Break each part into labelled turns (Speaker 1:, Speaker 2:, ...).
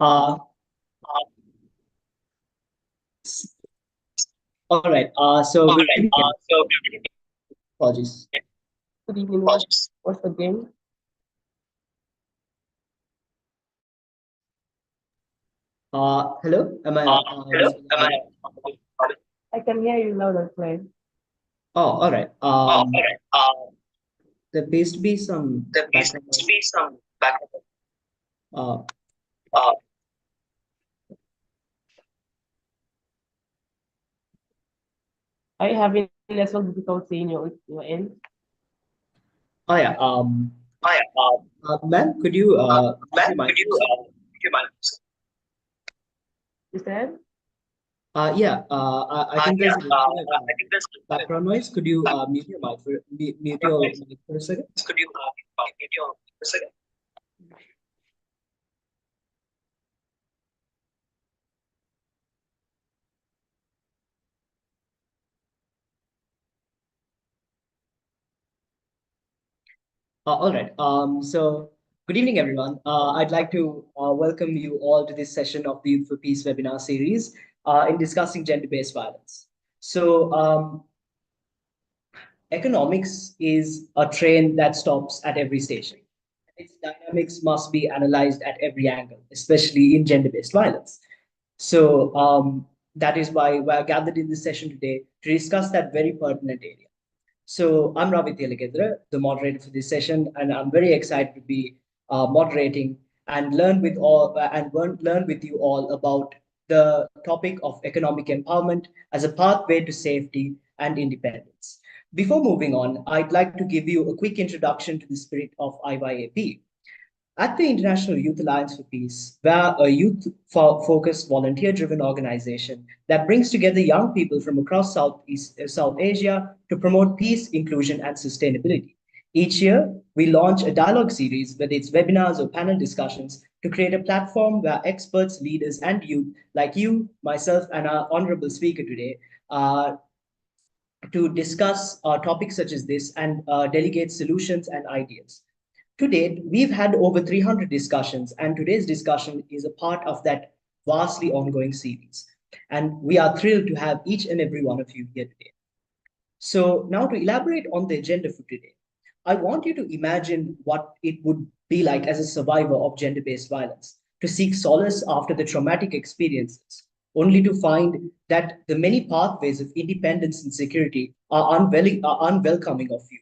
Speaker 1: Uh, s- all right. Good evening, apologies.
Speaker 2: Good evening. What's the game?
Speaker 1: Hello. Am I audible now?
Speaker 2: I can hear you loud and clear.
Speaker 1: Oh, all right. There appears to be some background noise. Uh,
Speaker 2: Are you having less of difficulty in your end?
Speaker 1: oh yeah. Ma'am, could you mute your mic for a second?
Speaker 2: You said?
Speaker 1: Yeah. I think there's a little bit of background noise. Could you mute your mic for a second? All right. Good evening, everyone. I'd like to welcome you all to this session of the Youth for Peace webinar series in discussing gender-based violence. Economics is a train that stops at every station. Its dynamics must be analyzed at every angle, especially in gender-based violence. That is why we're gathered in this session today to discuss that very pertinent area. So I'm Ravi Telagedra, the moderator for this session, and I'm very excited to be moderating and learn with you all about the topic of economic empowerment as a pathway to safety and independence. Before moving on, I'd like to give you a quick introduction to the spirit of IYAP. At the International Youth Alliance for Peace, we're a youth-focused, volunteer-driven organization that brings together young people from across South Asia to promote peace, inclusion, and sustainability. Each year, we launch a dialogue series, whether it's webinars or panel discussions, to create a platform where experts, leaders, and youth like you, myself, and our honorable speaker today to discuss topics such as this and delegate solutions and ideas. To date, we've had over 300 discussions, and today's discussion is a part of that vastly ongoing series. And we are thrilled to have each and every one of you here today. So, now to elaborate on the agenda for today, I want you to imagine what it would be like as a survivor of gender based violence, to seek solace after the traumatic experiences, only to find that the many pathways of independence and security are unwelcoming of you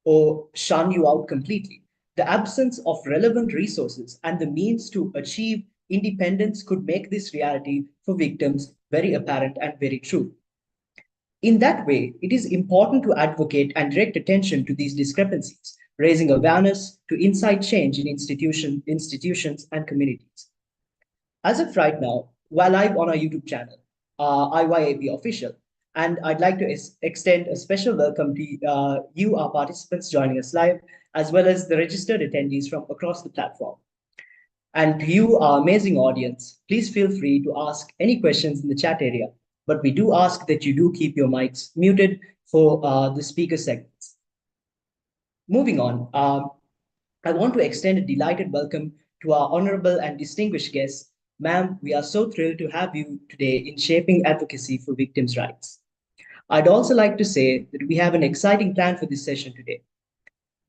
Speaker 1: or shun you out completely. The absence of relevant resources and the means to achieve independence could make this reality for victims very apparent and very true. In that way, it is important to advocate and direct attention to these discrepancies, raising awareness to incite change in institutions and communities. As of right now, we're live on our YouTube channel, IYAB Official, and I'd like to extend a special welcome to you, our participants joining us live, as well as the registered attendees from across the platform. And to you, our amazing audience, please feel free to ask any questions in the chat area. But we do ask that you do keep your mics muted for the speaker segments. Moving on, I want to extend a delighted welcome to our honorable and distinguished guests. Ma'am, we are so thrilled to have you today in shaping advocacy for victims' rights. I'd also like to say that we have an exciting plan for this session today.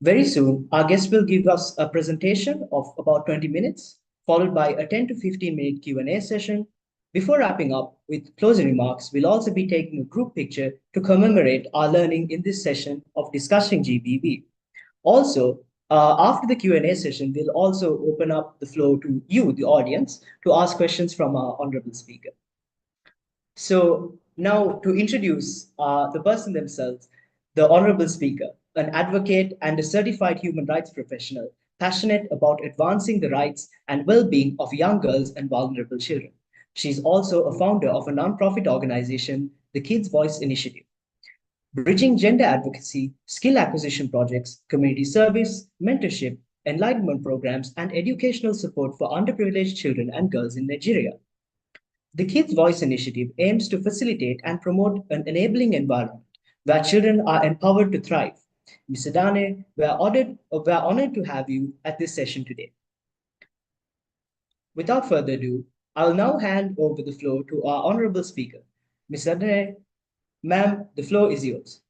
Speaker 1: Very soon, our guest will give us a presentation of about 20 minutes, followed by a 10 to 15-minute Q&A session. Before wrapping up with closing remarks, we'll also be taking a group picture to commemorate our learning in this session of discussing GBV. Also, after the Q&A session, we'll also open up the floor to you, the audience, to ask questions from our honorable speaker. So now to introduce the person themselves, the honorable speaker, an advocate and a certified human rights professional, passionate about advancing the rights and well-being of young girls and vulnerable children. She's also a founder of a nonprofit organization, the Kids Voice Initiative, bridging gender advocacy, skill acquisition projects, community service, mentorship, enlightenment programs, and educational support for underprivileged children and girls in Nigeria. The Kids Voice Initiative aims to facilitate and promote an enabling environment where children are empowered to thrive. Mr. Dane, we are honored to have you at this session today. Without further ado, I'll now hand over the floor to our honorable speaker, Ms. Adre. Ma'am, the floor is yours.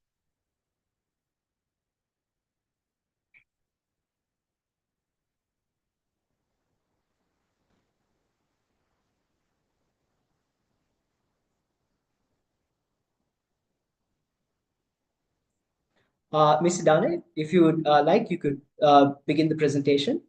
Speaker 1: Ms. Dane, if you would like, you could begin the presentation.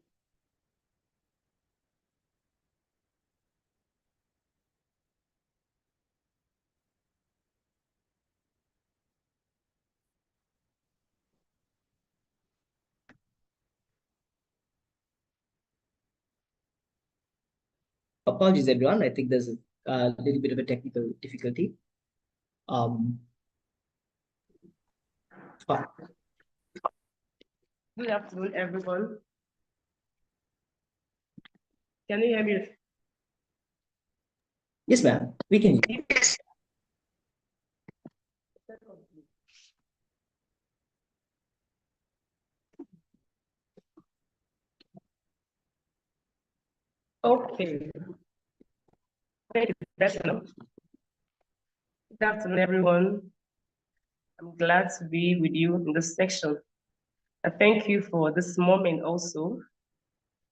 Speaker 1: Apologies, everyone. I think there's a little bit of a technical difficulty. Um, uh,
Speaker 2: Good afternoon, everyone. Can you hear me?
Speaker 1: yes, ma'am. We can.
Speaker 2: Okay. Thank you. That's enough. Good afternoon, everyone. I'm glad to be with you in this section. I thank you for this moment also.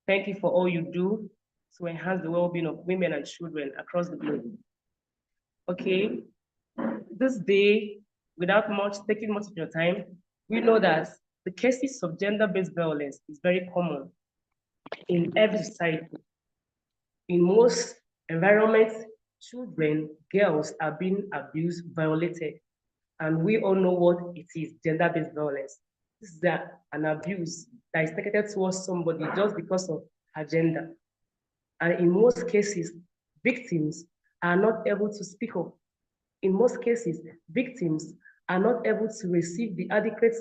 Speaker 2: Thank you for all you do to enhance the well-being of women and children across the globe. Okay, this day, without taking much of your time, we know that the cases of gender-based violence is very common in every society. In most environments, children, girls are being abused, violated, and we all know what it is, gender-based violence. This is an abuse that is targeted towards somebody just because of her gender. And in most cases, victims are not able to speak up. In most cases, victims are not able to receive the adequate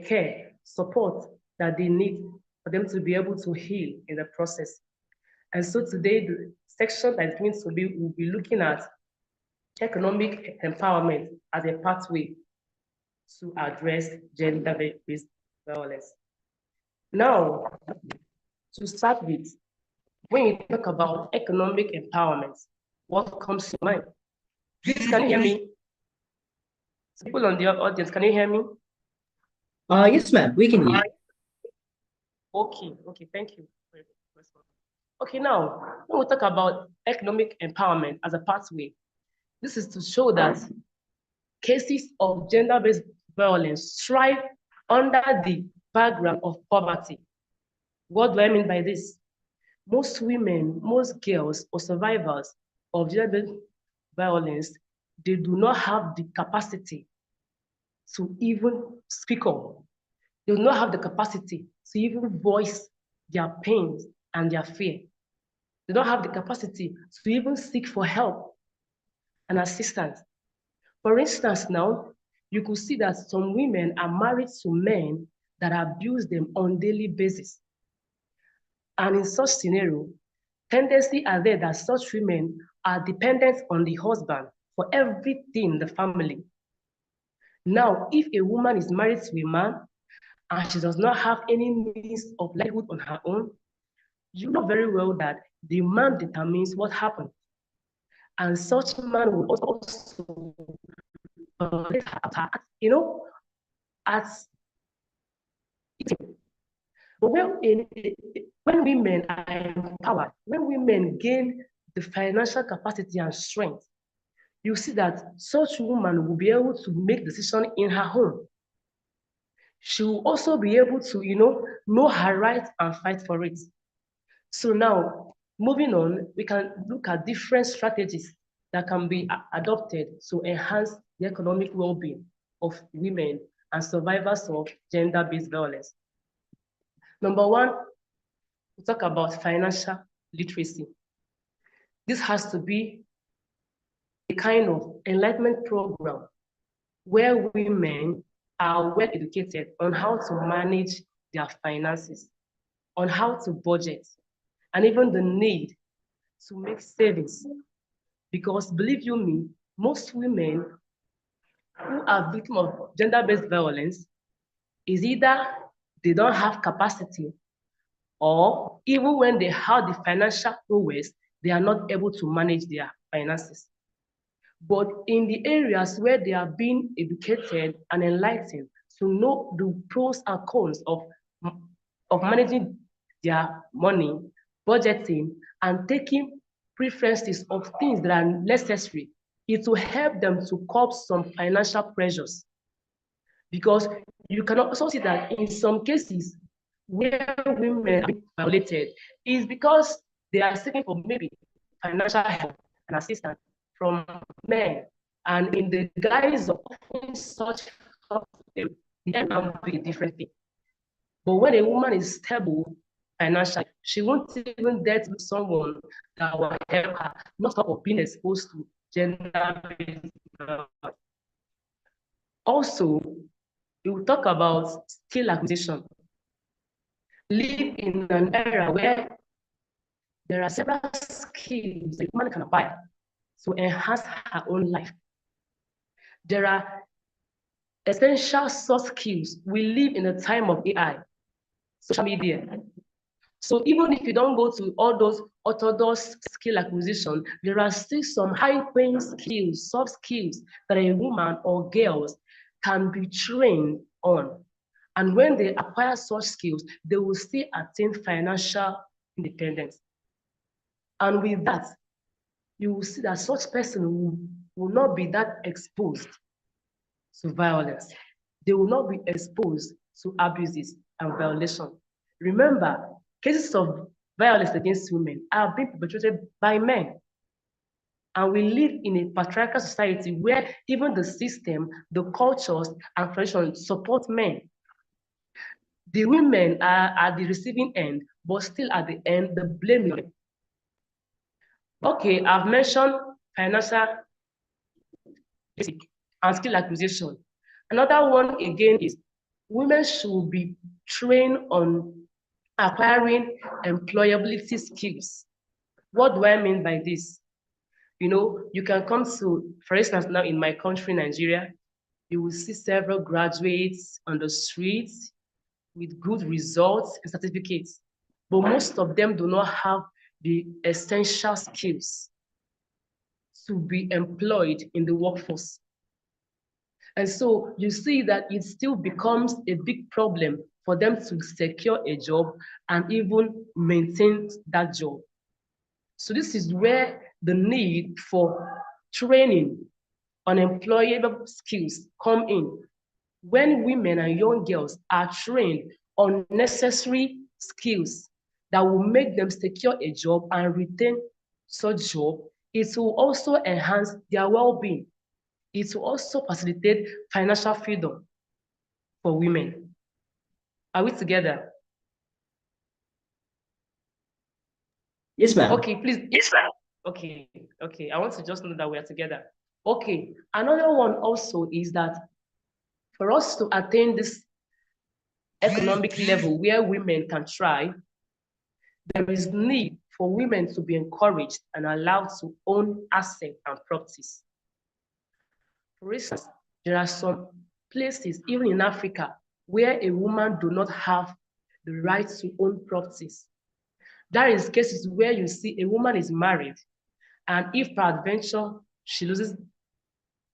Speaker 2: care, support that they need for them to be able to heal in the process. And so today, the section that is going to be, we'll be looking at economic empowerment as a pathway to address gender-based violence. Now, to start with, when you talk about economic empowerment, what comes to mind? Please, can you hear me? People on the audience, can you hear me?
Speaker 1: Yes, ma'am. We can hear you.
Speaker 2: Okay, thank you. Okay, now, when we talk about economic empowerment as a pathway, this is to show that cases of gender-based violence thrive under the background of poverty. What do I mean by this? Most women, most girls or survivors of gender-based violence, they do not have the capacity to even speak up. They do not have the capacity to even voice their pains and their fear. They don't have the capacity to even seek for help and assistance. For instance, now, you could see that some women are married to men that abuse them on a daily basis. And in such scenario, tendency are there that such women are dependent on the husband for everything in the family. Now, if a woman is married to a man and she does not have any means of livelihood on her own, you know very well that the man determines what happens. And such man will also attack, as but when women are empowered, when women gain the financial capacity and strength, you see that such woman will be able to make decisions in her home. She will also be able to, know her rights and fight for it. So now, moving on, we can look at different strategies that can be adopted to enhance the economic well-being of women and survivors of gender-based violence. Number one, we talk about financial literacy. This has to be a kind of enlightenment program where women are well educated on how to manage their finances, on how to budget, and even the need to make savings. Because believe you me, most women who are victims of gender-based violence is either they don't have capacity or even when they have the financial prowess, they are not able to manage their finances. But in the areas where they are being educated and enlightened to know the pros and cons of managing their money, budgeting, and taking preferences of things that are necessary, it will help them to curb some financial pressures. Because you can also see that in some cases where women are being violated is because they are seeking for maybe financial help and assistance from men. And in the guise of offering such help, the end will be a different thing. But when a woman is stable financially, she won't even dare to someone that will help her, not talk of being exposed to gender-based violence. Also, we will talk about skill acquisition. Live in an era where there are several skills a woman can acquire to enhance her own life. There are essential soft skills. We live in a time of AI, social media. So even if you don't go to all those orthodox skill acquisition, there are still some high-paying skills, soft skills that a woman or girls can be trained on. And when they acquire such skills, they will still attain financial independence. And with that, you will see that such person will not be that exposed to violence. They will not be exposed to abuses and violation. Remember, cases of violence against women are being perpetrated by men. And we live in a patriarchal society where even the system, the cultures, and traditions support men. The women are at the receiving end, but still at the end, the blame is. Okay, I've mentioned financial basic and skill acquisition. Another one again is women should be trained on acquiring employability skills. What do I mean by this? You know, you can come to, for instance, now in my country, Nigeria, you will see several graduates on the streets with good results and certificates, but most of them do not have the essential skills to be employed in the workforce. And so you see that it still becomes a big problem for them to secure a job and even maintain that job. So this is where the need for training on employable skills come in. When women and young girls are trained on necessary skills that will make them secure a job and retain such job, it will also enhance their well-being. It will also facilitate financial freedom for women. Are we together?
Speaker 1: Yes, ma'am.
Speaker 2: Okay, please. Yes, ma'am. Okay, okay. I want to just know that we are together. Okay, another one also is that for us to attain this economic level where women can thrive, there is need for women to be encouraged and allowed to own assets and properties. For instance, there are some places, even in Africa, where a woman do not have the right to own properties. There is cases where you see a woman is married, and if peradventure she loses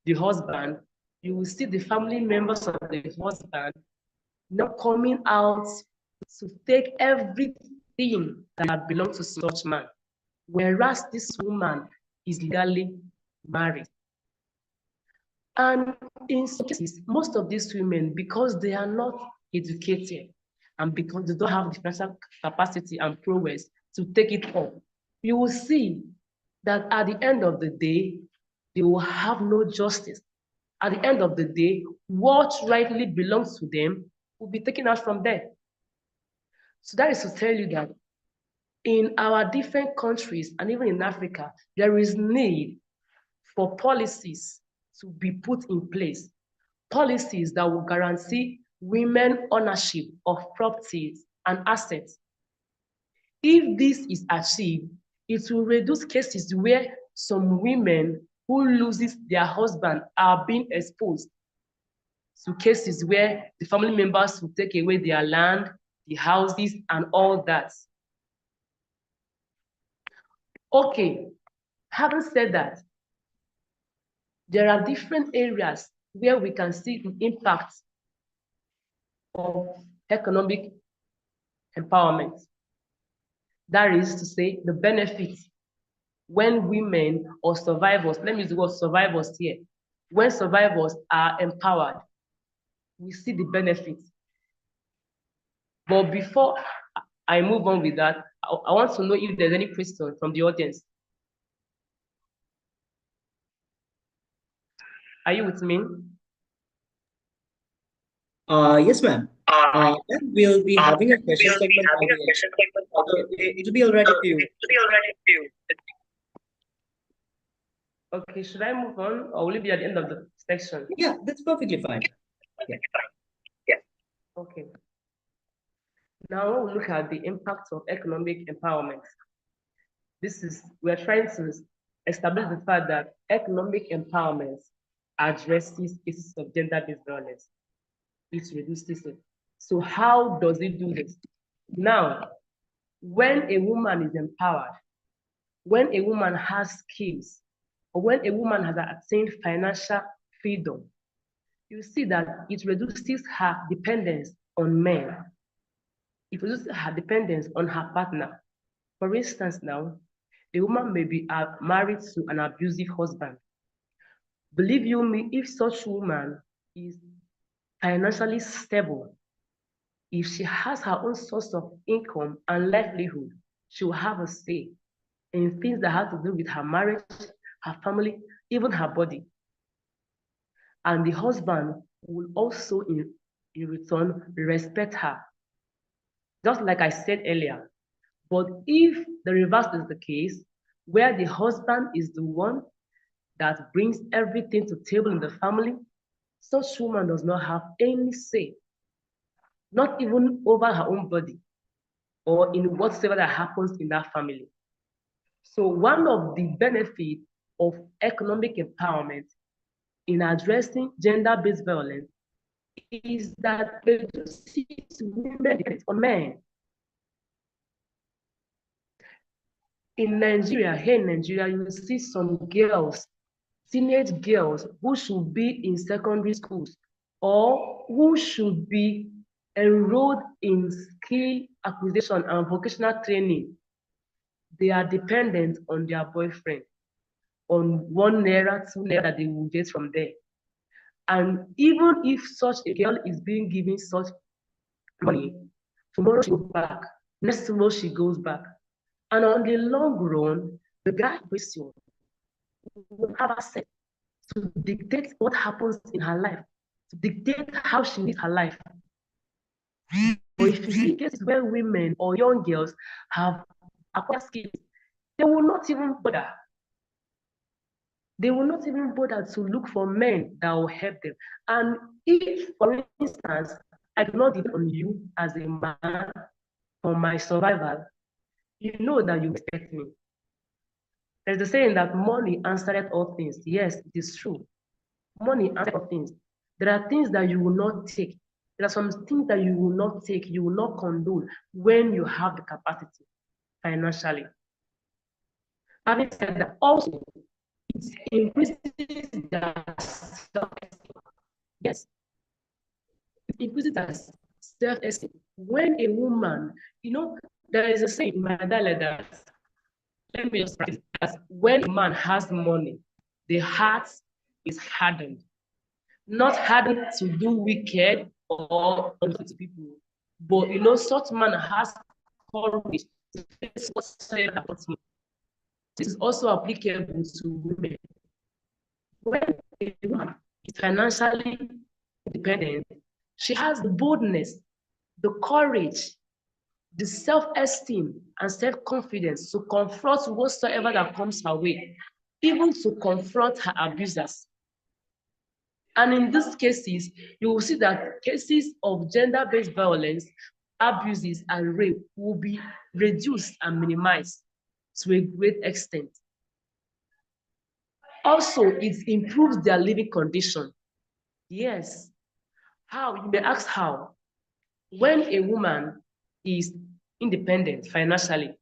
Speaker 2: the husband, you will see the family members of the husband not coming out to take everything that belongs to such man, whereas this woman is legally married. And in some cases, most of these women, because they are not educated and because they don't have the financial capacity and prowess to take it up, you will see that at the end of the day, they will have no justice. At the end of the day, what rightly belongs to them will be taken out from them. So that is to tell you that in our different countries and even in Africa, there is need for policies to be put in place, policies that will guarantee women ownership of properties and assets. If this is achieved, it will reduce cases where some women who loses their husband are being exposed to cases where the family members will take away their land, the houses, and all that. Okay, having said that, there are different areas where we can see the impact of economic empowerment. That is to say, the benefits when women or survivors, let me use the word survivors here, when survivors are empowered, we see the benefits. But before I move on with that, I want to know if there's any question from the audience. Are you with me?
Speaker 1: Yes, ma'am. And we'll be having a question segment by the end. So it'll be all right if you.
Speaker 2: Okay, should I move on or will it be at the end of the section?
Speaker 1: Yeah, that's perfectly fine.
Speaker 2: Yeah. Okay. Now we'll look at the impact of economic empowerment. We're trying to establish the fact that economic empowerment addresses cases of gender-based violence. It reduces it. So how does it do this? Now, when a woman is empowered, when a woman has skills, or when a woman has attained financial freedom, you see that it reduces her dependence on men. It reduces her dependence on her partner. For instance, now, a woman may be married to an abusive husband. Believe you me, if such woman is financially stable, if she has her own source of income and livelihood, she will have a say in things that have to do with her marriage, her family, even her body. And the husband will also, in return, respect her. Just like I said earlier. But if the reverse is the case, where the husband is the one that brings everything to the table in the family, such woman does not have any say, not even over her own body or in whatsoever that happens in that family. So one of the benefits of economic empowerment in addressing gender-based violence is that it reduces women dependence on men. In Nigeria, here in Nigeria, you will see some girls, teenage girls who should be in secondary schools or who should be enrolled in skill acquisition and vocational training. They are dependent on their boyfriend, on 1 naira, 2 naira that they will get from there. And even if such a girl is being given such money, tomorrow she goes back, next tomorrow she goes back. And on the long run, the guy question will have access to dictate what happens in her life, to dictate how she lives her life. But if you see cases where women or young girls have acquired skills, they will not even bother. They will not even bother to look for men that will help them. And if, for instance, I do not depend on you as a man for my survival, you know that you respect me. There's the saying that money answereth all things. Yes, it is true. Money answereth all things. There are things that you will not take. There are some things that you will not take, you will not condone when you have the capacity financially. Having said that, also, it increases their self-esteem. Yes. It increases their self-esteem. When a woman, there is a saying in my dialect that, let me just practice that when a man has money, the heart is hardened. Not hardened to do wicked or to people, but such man has courage to face whatsoever happens to him. This is also applicable to women. When a woman is financially independent, she has the boldness, the courage, the self-esteem and self-confidence to confront whatsoever that comes her way, even to confront her abusers. And in these cases, you will see that cases of gender-based violence, abuses, and rape will be reduced and minimized to a great extent. Also, it improves their living condition. Yes. How? You may ask how. When a woman is independent financially.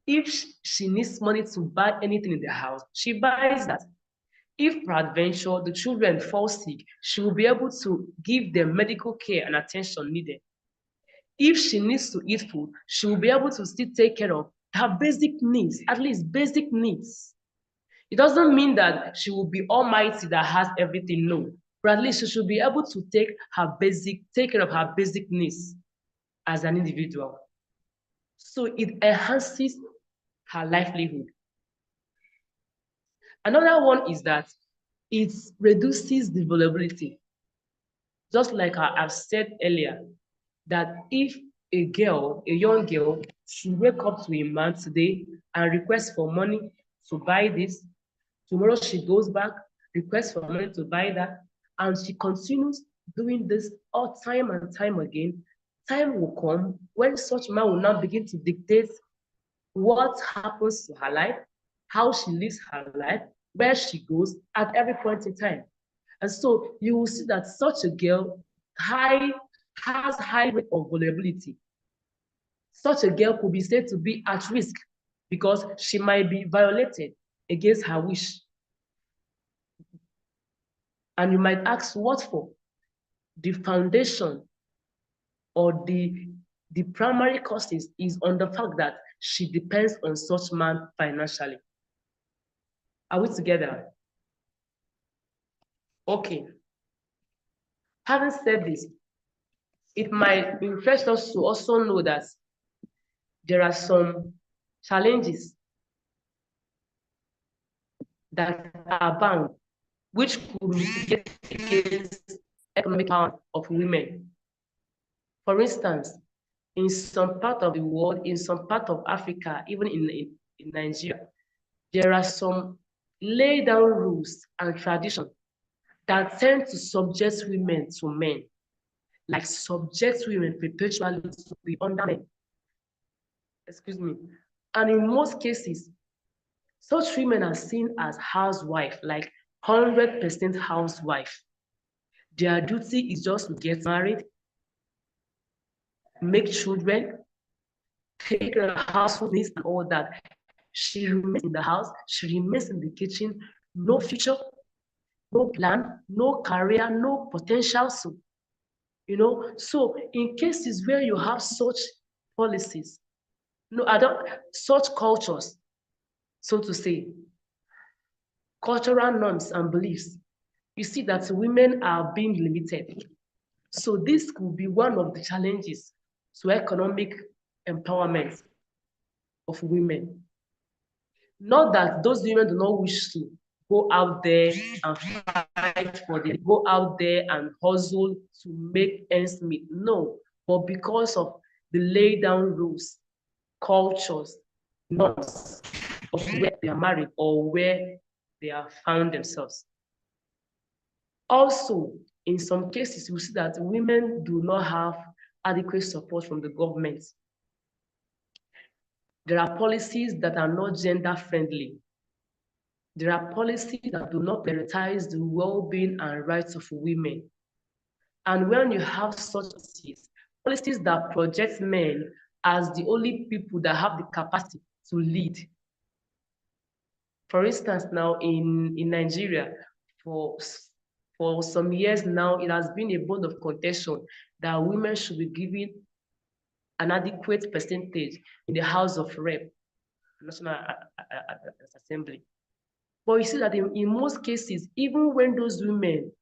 Speaker 2: If she needs money to buy anything in the house, she buys that. If peradventure the children fall sick, she will be able to give them medical care and attention needed. If she needs to eat food, she will be able to still take care of her basic needs, at least basic needs. It doesn't mean that she will be almighty that has everything, no. But at least she should be able to take care of her basic needs as an individual. So it enhances her livelihood. Another one is that it reduces the vulnerability. Just like I've said earlier, that if a young girl, should wake up to a man today and request for money to buy this, tomorrow she goes back, requests for money to buy that, and she continues doing this all time and time again, time will come when such man will now begin to dictate what happens to her life, how she lives her life, where she goes at every point in time. And so you will see that such a girl has high rate of vulnerability. Such a girl could be said to be at risk because she might be violated against her wish. And you might ask, what for? The foundation or the primary causes is on the fact that she depends on such man financially. Are we together? Okay. Having said this, it might interest us to also know that there are some challenges that are bound, which could mitigate against economic power of women. For instance, in some part of the world, in some part of Africa, even in Nigeria, there are some laid down rules and traditions that tend to subject women to men, like subject women perpetually to be under men. Excuse me. And in most cases, such women are seen as housewife, like 100% housewife. Their duty is just to get married, make children, take care of household needs and all that. She remains in the house, she remains in the kitchen, no future, no plan, no career, no potential. So, so in cases where you have such policies, such cultures, so to say, cultural norms and beliefs, you see that women are being limited. So this could be one of the challenges to economic empowerment of women. Not that those women do not wish to go out there and fight for them, go out there and hustle to make ends meet. No, but because of the lay down rules, cultures, norms of where they are married or where they have found themselves. Also, in some cases, we see that women do not have adequate support from the government. There are policies that are not gender friendly. There are policies that do not prioritize the well-being and rights of women. And when you have such policies that project men as the only people that have the capacity to lead. For instance, now in Nigeria, for some years now, it has been a bone of contention that women should be given an adequate percentage in the House of Rep, National Assembly. But you see that in most cases, even when those women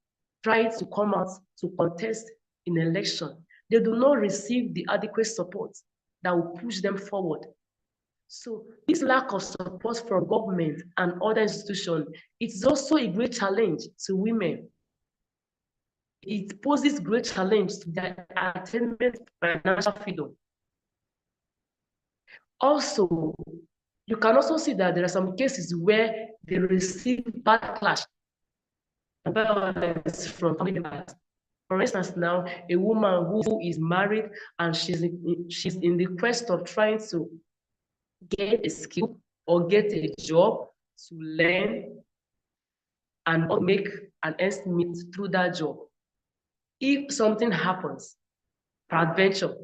Speaker 2: try to come out to contest in an election, they do not receive the adequate support that will push them forward. So this lack of support from government and other institutions, it's also a great challenge to women. It poses great challenge to their attainment of financial freedom. Also, you can also see that there are some cases where they receive backlash from family members. For instance, now a woman who is married and she's in the quest of trying to get a skill or get a job to learn and make an estimate through that job. If something happens, peradventure,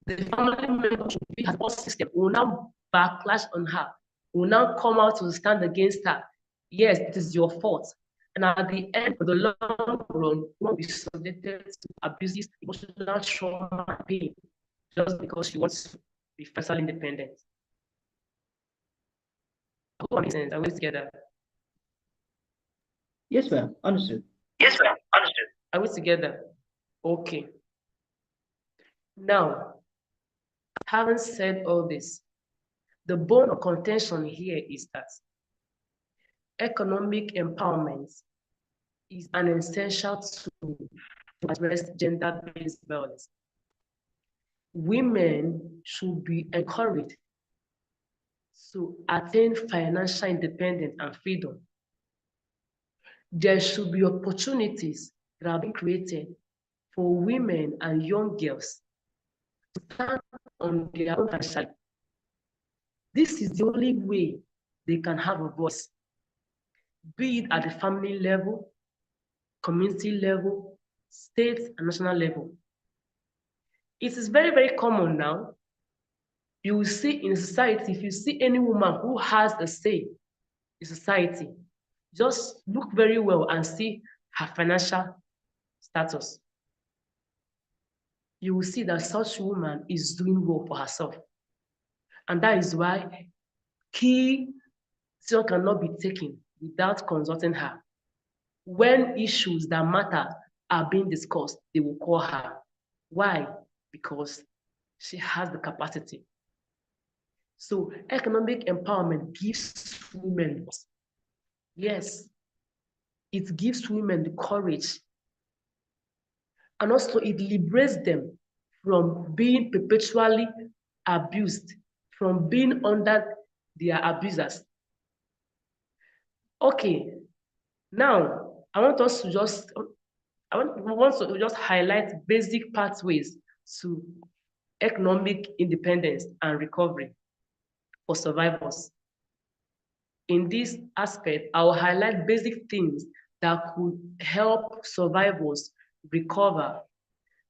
Speaker 2: the family member should be her support system will now backlash on her, will now come out to stand against her. Yes, it is your fault. And at the end of the long run, you won't be subjected to abuses, emotional trauma, and pain, just because she wants to be financially independent. I hope that makes sense. Are we together?
Speaker 1: Yes, ma'am. Understood.
Speaker 2: Yes, ma'am. Understood. Are we together? Okay. Now, having said all this, the bone of contention here is that economic empowerment is an essential tool to address gender-based violence. Women should be encouraged to attain financial independence and freedom. There should be opportunities that are being created for women and young girls to stand on their own financially. This is the only way they can have a voice, be it at the family level, community level, state and national level. It is very, very common now. You will see in society, if you see any woman who has a say in society, just look very well and see her financial status. You will see that such woman is doing well for herself. And that is why key decisions cannot be taken without consulting her. When issues that matter are being discussed, they will call her. Why? Because she has the capacity. So economic empowerment gives women, yes, it gives women the courage. And also it liberates them from being perpetually abused, from being under their abusers. Okay, now I want to just highlight basic pathways to economic independence and recovery for survivors. In this aspect, I will highlight basic things that could help survivors recover,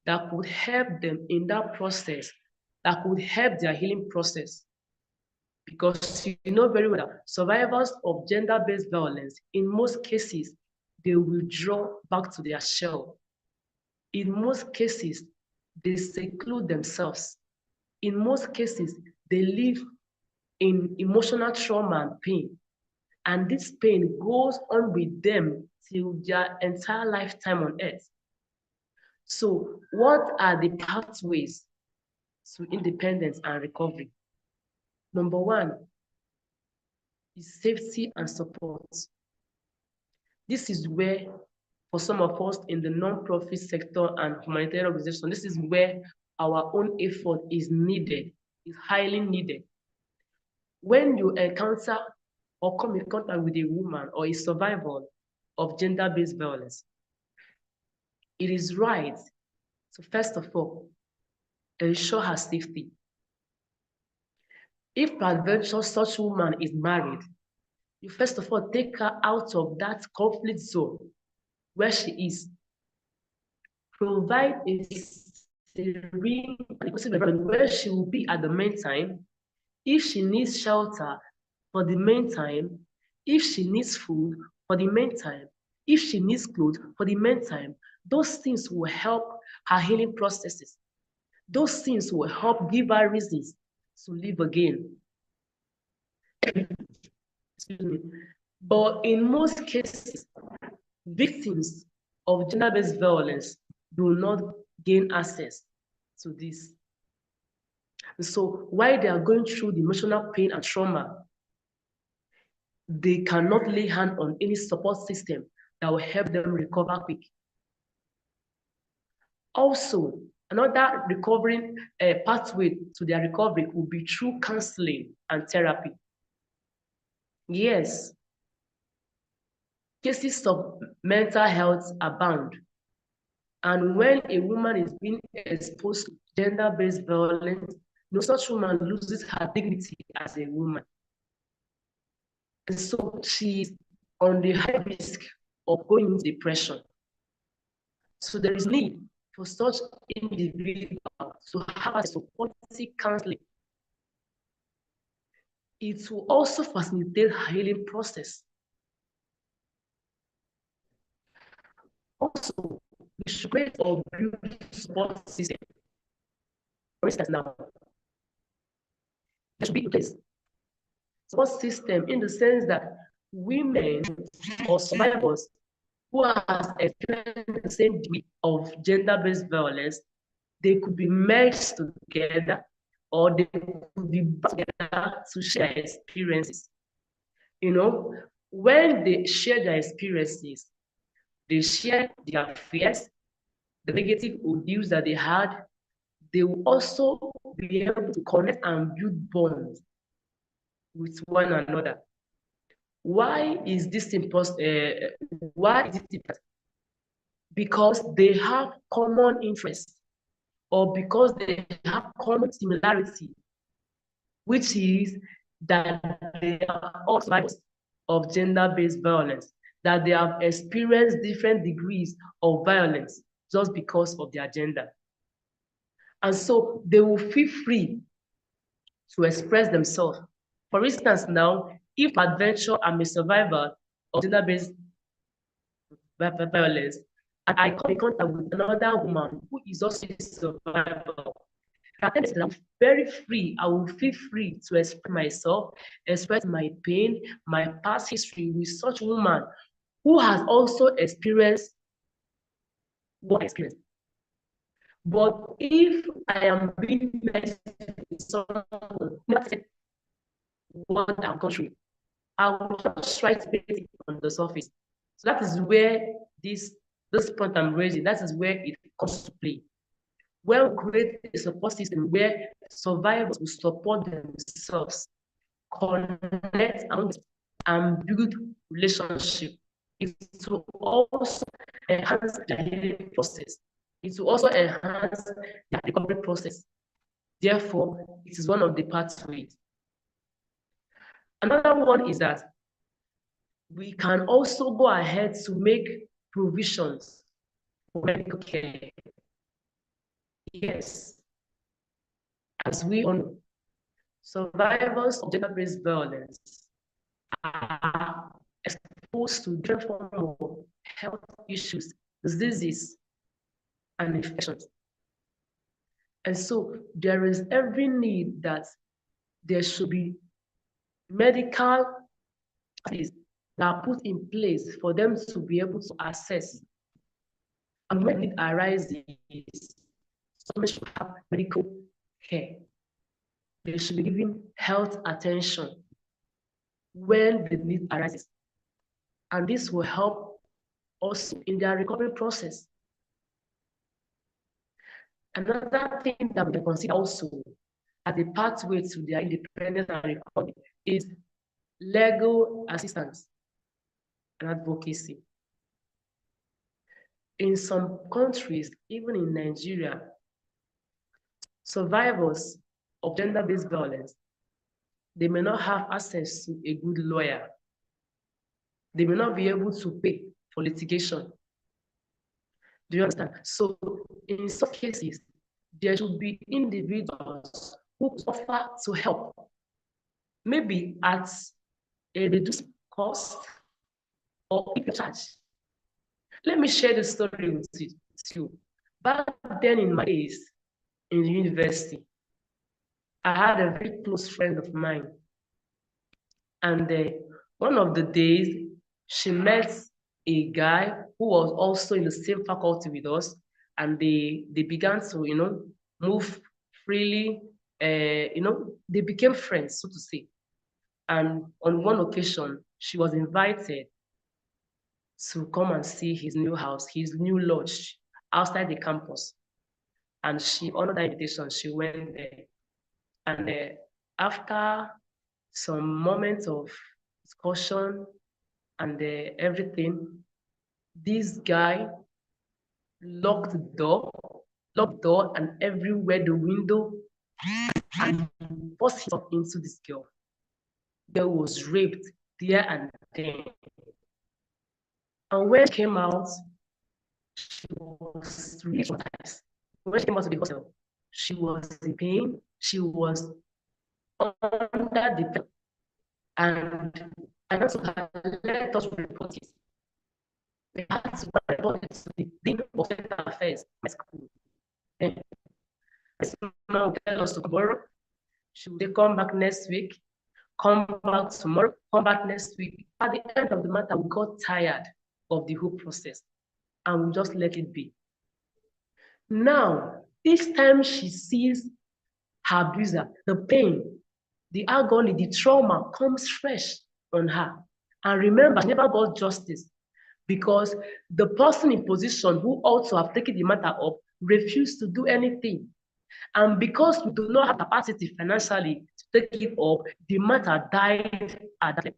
Speaker 2: that could help them in that process, that could help their healing process. Because you know very well that survivors of gender-based violence, in most cases, they will draw back to their shell. In most cases, they seclude themselves. In most cases, they live in emotional trauma and pain. And this pain goes on with them till their entire lifetime on earth. So what are the pathways to independence and recovery? Number one is safety and support. This is where, for some of us in the non-profit sector and humanitarian organization, this is where our own effort is needed, is highly needed. When you encounter or come in contact with a woman or a survivor of gender-based violence, it is right to first of all ensure her safety. If peradventure such woman is married, you first of all take her out of that conflict zone where she is. Provide a serene environment where she will be at the meantime. If she needs shelter for the meantime, if she needs food for the meantime, if she needs clothes for the meantime, those things will help her healing processes. Those things will help give her reasons to live again. Excuse me. But in most cases, victims of gender-based violence do not gain access to this. And so while they are going through the emotional pain and trauma, they cannot lay hand on any support system that will help them recover quick. Also, another recovering pathway to their recovery will be through counseling and therapy. Yes, cases of mental health abound. And when a woman is being exposed to gender-based violence, no such woman loses her dignity as a woman. And so she's on the high risk of going into depression. So there is need for such individual to have a supportive counseling. It will also facilitate healing process. Also, we should create or build support system. For instance, now, there should be a place support system in the sense that women or survivors who have experienced the same degree of gender-based violence, they could be merged together or they could be brought together to share experiences. You know, when they share their experiences, they share their fears, the negative views that they had, they will also be able to connect and build bonds with one another. Why is this important? Why is it important? Because they have common interests or because they have common similarity, which is that they are all survivors of gender-based violence, that they have experienced different degrees of violence just because of their gender. And so they will feel free to express themselves. For instance, now, if adventure I'm a survivor of gender-based violence, and I come in contact with another woman who is also a survivor, I'm very free. I will feel free to express myself, express my pain, my past history with such woman who has also experienced what I experienced. But if I am being met with someone what I'm country, I will just try to put it on the surface. So that is where this point I'm raising, that is where it comes to play. Well, create a support system where survivors will support themselves, connect and build relationship. It will also enhance the healing process. It will also enhance the recovery process. Therefore, it is one of the pathways. Another one is that we can also go ahead to make provisions for medical care. Yes, as we all know, survivors of gender-based violence are exposed to different forms of health issues, diseases, and infections. And so there is every need that there should be medical things that are put in place for them to be able to access. And when it arises, someone should have medical care. They should be given health attention when the need arises. And this will help also in their recovery process. Another thing that we can consider also as a pathway to their independence and recovery is legal assistance and advocacy. In some countries, even in Nigeria, survivors of gender-based violence, they may not have access to a good lawyer. They may not be able to pay for litigation. Do you understand? So in some cases, there should be individuals who offer to help, maybe at a reduced cost or if you charge. Let me share the story with you. Back then in my days in the university, I had a very close friend of mine. And one of the days, she met a guy who was also in the same faculty with us, and they began to, move freely. They became friends, so to say. And on one occasion, she was invited to come and see his new house, his new lodge outside the campus. And she honored that invitation. She went there. And after some moments of discussion and everything, this guy locked the door and everywhere the window and forced himself into this girl. The girl was raped there and then. And when she came out, she was really traumatized. When she came out to the hospital, she was in pain, she was under the pain, and I also had let us report it. We had to report it to the Dean of Center Affairs, my school. And this man will tell us tomorrow, should they come back next week? Come back tomorrow, come back next week. At the end of the matter, we got tired of the whole process and we just let it be. Now, each time she sees her abuser, the pain, the agony, the trauma comes fresh on her. And remember, she never got justice because the person in position who ought to have taken the matter up refused to do anything. And because we do not have capacity financially to take it up, the matter died at that time.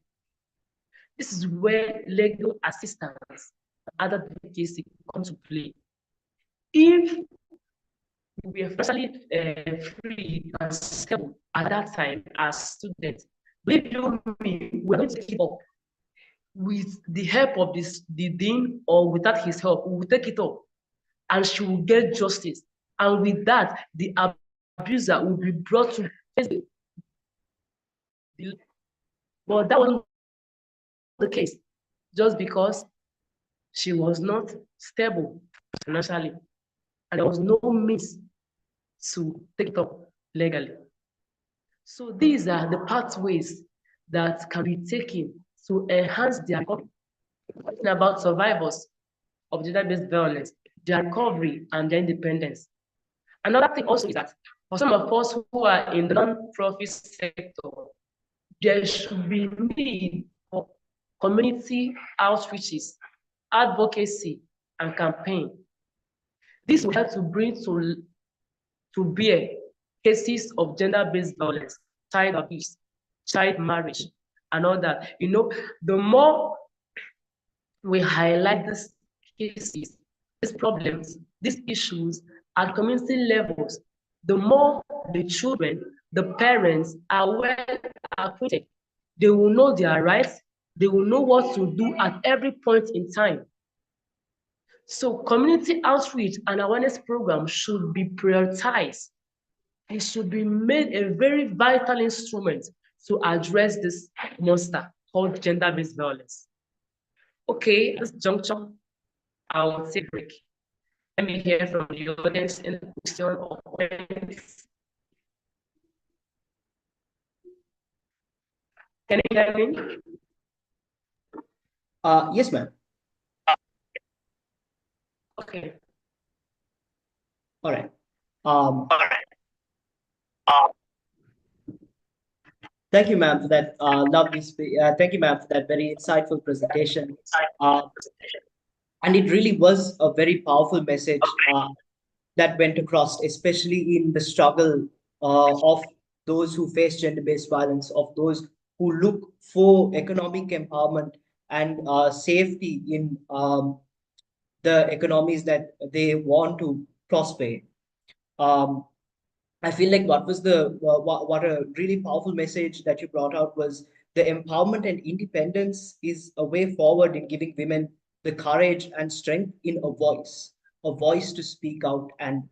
Speaker 2: This is where legal assistance and other cases come to play. If we were financially free and stable at that time as students, believe you me, we're going to take it up with the help of the dean or without his help. We will take it up and she will get justice. And with that, the abuser will be brought to face the. But that wasn't the case, just because she was not stable financially and there was no means to take it up legally. So these are the pathways that can be taken to enhance their recovery. Talking about survivors of gender-based violence, their recovery and their independence. Another thing also is that for some of us who are in the non-profit sector, there should be need for community outreaches, advocacy, and campaign. This will help to bring to bear cases of gender-based violence, child abuse, child marriage, and all that. You know, the more we highlight these cases, these problems, these issues at community levels, the more the children, the parents are well acquainted. They will know their rights, they will know what to do at every point in time. So community outreach and awareness programs should be prioritized. It should be made a very vital instrument to address this monster called gender-based violence. Okay, at this juncture, I will take a break. Let me hear from the audience in the question or comments. Can you hear me?
Speaker 1: Yes, ma'am.
Speaker 2: Okay.
Speaker 1: All right. Thank you, ma'am, for that thank you, ma'am, for that very insightful presentation. And it really was a very powerful message that went across, especially in the struggle of those who face gender-based violence, of those who look for economic empowerment and safety in the economies that they want to prosper. Um, I feel like what a really powerful message that you brought out was the empowerment and independence is a way forward in giving women the courage and strength in a voice to speak out and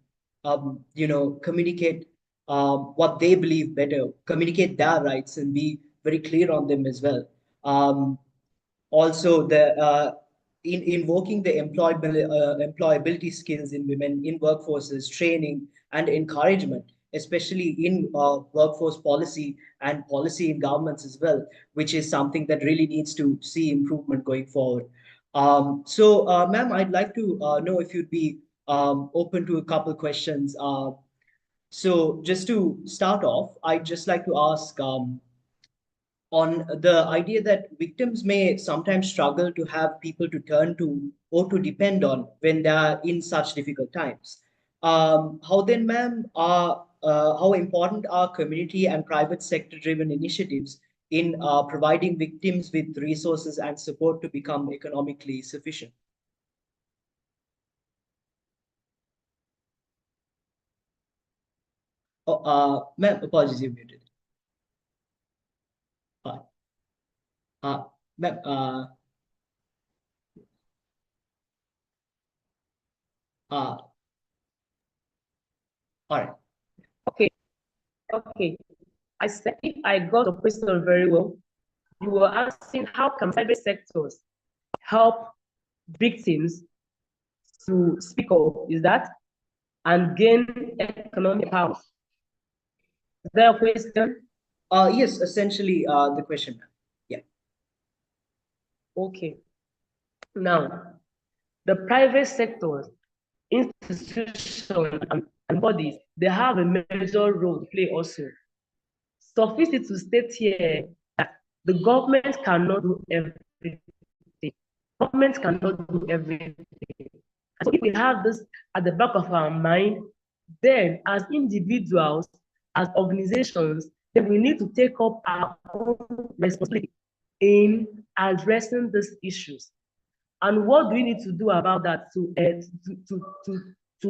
Speaker 1: communicate what they believe better, communicate their rights and be very clear on them as well. Also, the in invoking the employability skills in women in workforces, training and encouragement, especially in workforce policy and policy in governments as well, which is something that really needs to see improvement going forward. Ma'am, I'd like to know if you'd be open to a couple questions. So just to start off, I'd just like to ask on the idea that victims may sometimes struggle to have people to turn to or to depend on when they are in such difficult times. How then, ma'am, how important are community and private sector driven initiatives in providing victims with resources and support to become economically sufficient? Oh, ma'am, apologies, you muted. Uh, ma'am, All right.
Speaker 2: Okay. I said if I got the question very well, you were asking how can private sectors help victims to speak up, is that? And gain economic power. Is that a question?
Speaker 1: Yes, essentially the question, ma'am. Yeah.
Speaker 2: Okay. Now, the private sector, institutions and bodies, they have a major role to play also. Suffice it to state here that the government cannot do everything. Government cannot do everything. So if we have this at the back of our mind, then as individuals, as organizations, then we need to take up our own responsibility in addressing these issues. And what do we need to do about that to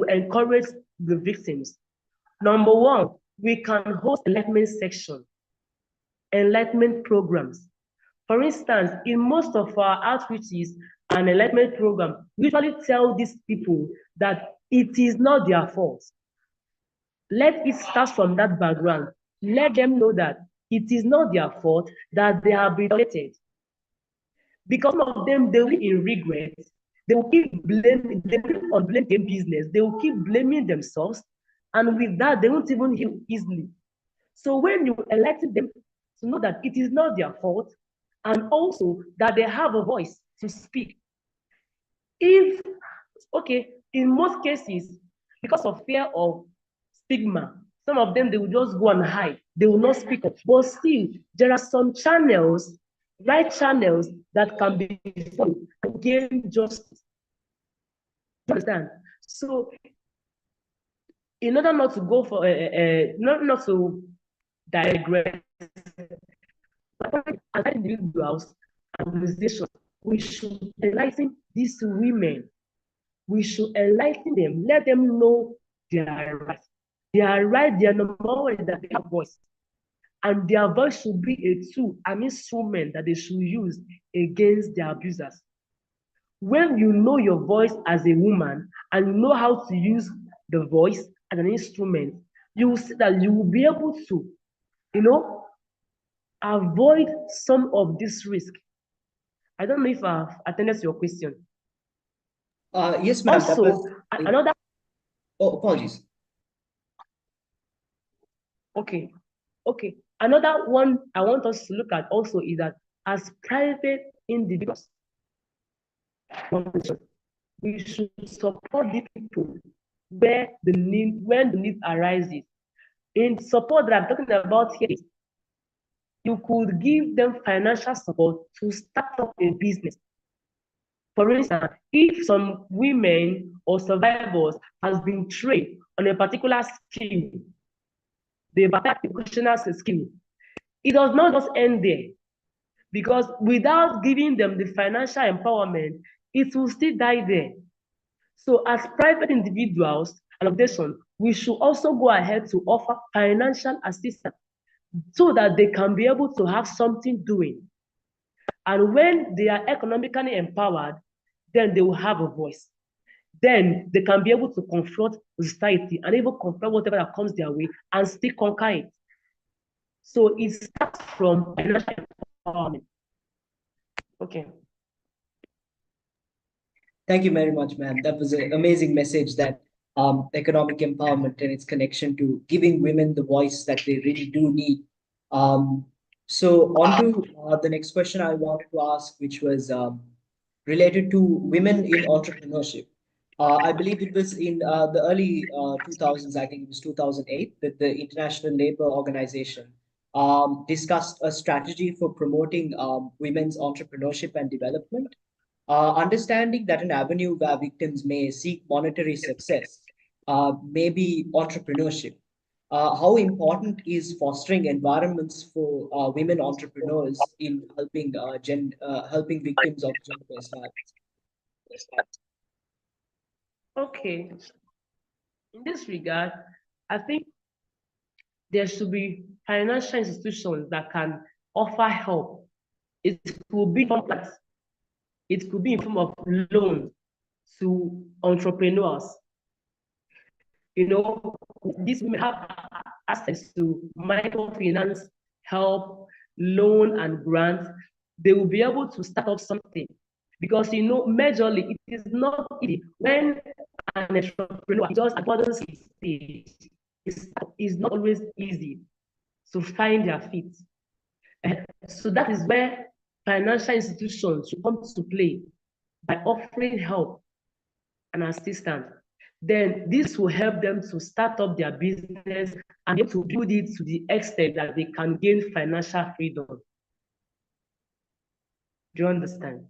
Speaker 2: encourage the victims? Number one, we can host enlightenment section, enlightenment programs. For instance, in most of our outreaches and enlightenment programs, we usually tell these people that it is not their fault. Let it start from that background. Let them know that it is not their fault that they have been violated. Because some of them, they will in regret. They will keep blaming, they will on blame game business. They will keep blaming themselves. And with that, they won't even heal easily. So when you elected them to know that it is not their fault, and also that they have a voice to speak. If, okay, in most cases, because of fear of stigma, some of them, they will just go and hide. They will not speak up. But still, there are some channels, right channels, that can be found to gain justice. You understand? So, in order not to go for, not to digress, as individuals, organizations, we should enlighten these women. We should enlighten them, let them know their rights. Their right, their number one is that they have voice. And their voice should be a tool, an instrument that they should use against their abusers. When you know your voice as a woman and you know how to use the voice as an instrument, you will see that you will be able to, avoid some of this risk. I don't know if I've attended to your question.
Speaker 1: Yes, ma'am.
Speaker 2: Also, another.
Speaker 1: Oh, apologies.
Speaker 2: Okay. Another one I want us to look at also is that as private individuals, we should support the people when the need arises. In support that I'm talking about here, you could give them financial support to start up a business. For instance, if some women or survivors has been trained on a particular skill, they've acquired vocational skill, it does not just end there. Because without giving them the financial empowerment, it will still die there. So as private individuals and organizations, we should also go ahead to offer financial assistance so that they can be able to have something doing. And when they are economically empowered, then they will have a voice. Then they can be able to confront society and even confront whatever that comes their way and still conquer it. So it starts from financial empowerment. Okay.
Speaker 1: Thank you very much, ma'am. That was an amazing message that economic empowerment and its connection to giving women the voice that they really do need. So on to the next question I wanted to ask, which was related to women in entrepreneurship. I believe it was in the early 2000s, I think it was 2008, that the International Labour Organization discussed a strategy for promoting women's entrepreneurship and development. Understanding that an avenue where victims may seek monetary success may be entrepreneurship. How important is fostering environments for women entrepreneurs in helping victims of gender-based violence?
Speaker 2: Okay. In this regard, I think there should be financial institutions that can offer help. It could be in form of loan to entrepreneurs. these women have access to microfinance help, loan, and grants. They will be able to start up something. Because, majorly, it is not easy when an entrepreneur just at stage. It's not always easy to find their feet. So that is where financial institutions should come to play by offering help and assistance. Then this will help them to start up their business and be able to build it to the extent that they can gain financial freedom. Do you understand?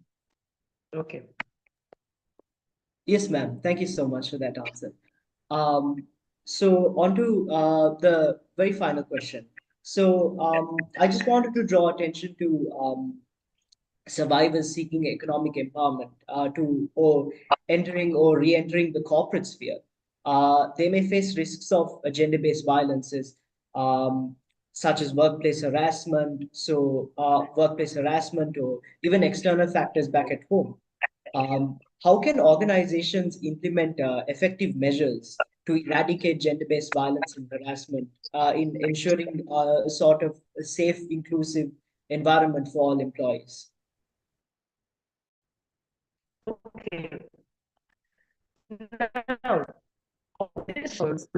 Speaker 2: Okay.
Speaker 1: Yes, ma'am. Thank you so much for that answer. So on to the very final question. So I just wanted to draw attention to survivors seeking economic empowerment or entering or re-entering the corporate sphere. They may face risks of gender-based violences, such as workplace harassment, workplace harassment, or even external factors back at home. How can organizations implement effective measures to eradicate gender-based violence and harassment in ensuring a sort of a safe, inclusive environment for all employees?
Speaker 2: Okay. Now, organizations,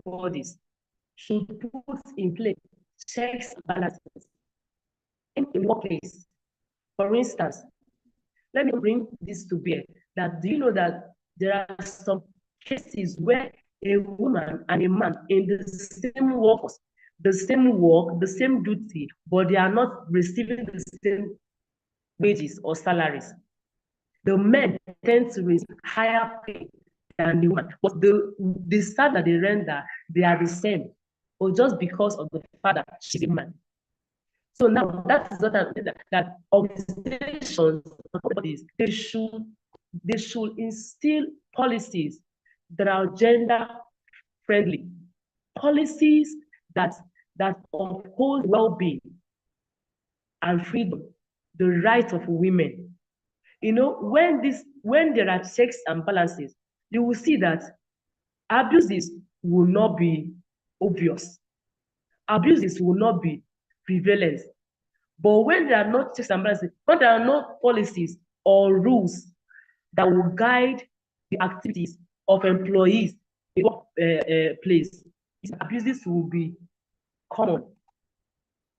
Speaker 2: bodies should put in place checks and balances in the workplace. For instance, let me bring this to bear. That do you know that there are some cases where a woman and a man in the same workforce, the same work, the same duty, but they are not receiving the same wages or salaries. The men tend to receive higher pay than the woman, but the service that they render, they are the same, or just because of the fact that she's a man. So now that is what that organizations, bodies, they should instill policies that are gender friendly, policies that uphold well-being and freedom, the rights of women. When there are checks and balances, you will see that abuses will not be obvious. Abuses will not be prevalent. But when there are no checks and balances, when there are no policies or rules that will guide the activities of employees in the place, abuses will be common.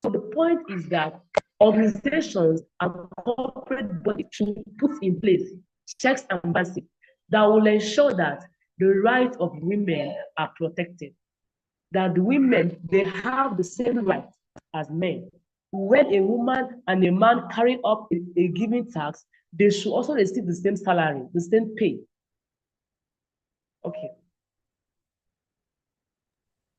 Speaker 2: So the point is that organizations and corporate bodies should put in place checks and balances that will ensure that the rights of women are protected, that the women, they have the same rights as men. When a woman and a man carry up a given task, they should also receive the same salary, the same pay. Okay.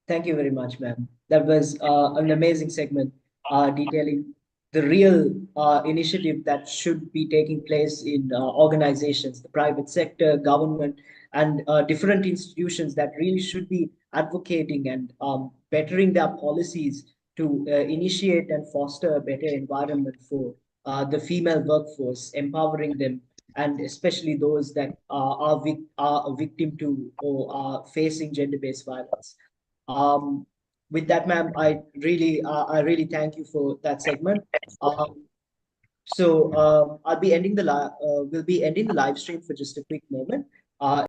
Speaker 1: Thank you very much, ma'am. That was an amazing segment detailing the real initiative that should be taking place in organizations, the private sector, government, and different institutions that really should be advocating and bettering their policies to initiate and foster a better environment for the female workforce, empowering them, and especially those that are a victim to or are facing gender-based violence. With that, ma'am, I really thank you for that segment. We'll be ending the live stream for just a quick moment.